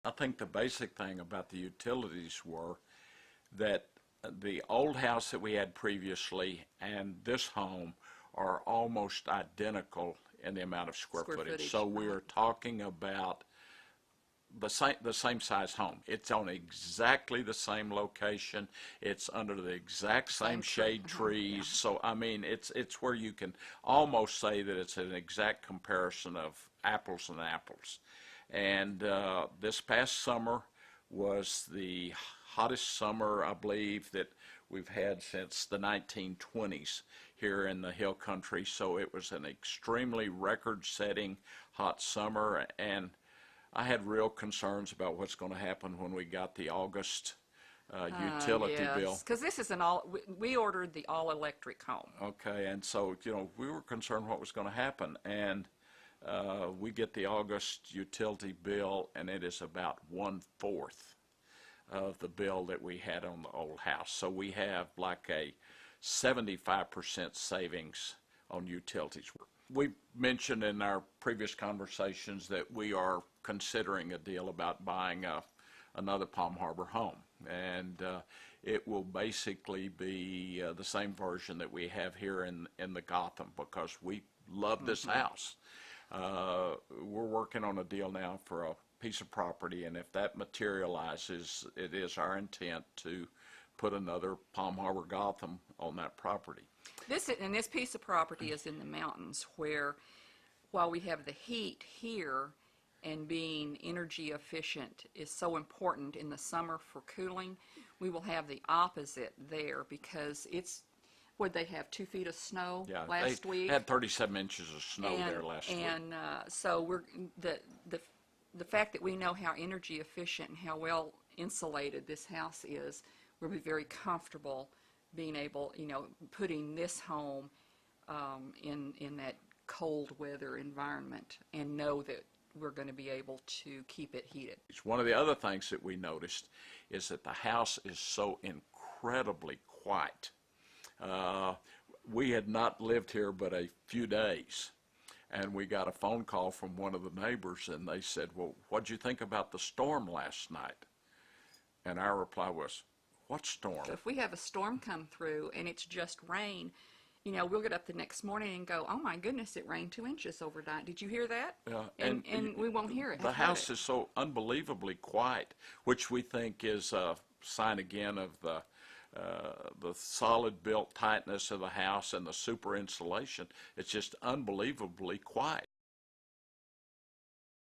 I think the basic thing about the utilities were that the old house that we had previously and this home are almost identical in the amount of square footage. So we are talking about the same size home. It's on exactly the same location. It's under the exact same shade trees. Yeah. So I mean, it's where you can almost say that it's an exact comparison of apples and apples. And this past summer was the hottest summer, I believe, that we've had since the 1920s here in the Hill Country. So it was an extremely record-setting hot summer, and I had real concerns about what's going to happen when we got the August utility bill. Because this is we ordered the all-electric home. Okay, and so, you know, we were concerned what was going to happen, and we get the August utility bill, and it is about 1/4 of the bill that we had on the old house. So we have like a 75% savings on utilities. We mentioned in our previous conversations that we are considering a deal about buying another Palm Harbor home, and it will basically be the same version that we have here in the Gotham, because we love this house. We're working on a deal now for a piece of property, and if that materializes, it is our intent to put another Palm Harbor Gotham on that property. This piece of property is in the mountains, where while we have the heat here and being energy efficient is so important in the summer for cooling, we will have the opposite there, because it's, would they have 2 feet of snow last week? Had 37 inches of snow there last week. And so we're the fact that we know how energy efficient and how well insulated this house is, we'll be very comfortable being able, you know, putting this home in that cold weather environment, and know that we're going to be able to keep it heated. One of the other things that we noticed is that the house is so incredibly quiet. We had not lived here but a few days, and we got a phone call from one of the neighbors, and they said, "Well, what'd you think about the storm last night?" And our reply was, "What storm?" So if we have a storm come through and it's just rain, you know, we'll get up the next morning and go, "Oh my goodness, it rained 2 inches overnight. Did you hear that?" Yeah, and we won't hear it. The house is so unbelievably quiet, which we think is a sign again of the solid built tightness of the house and the super insulation. It's just unbelievably quiet.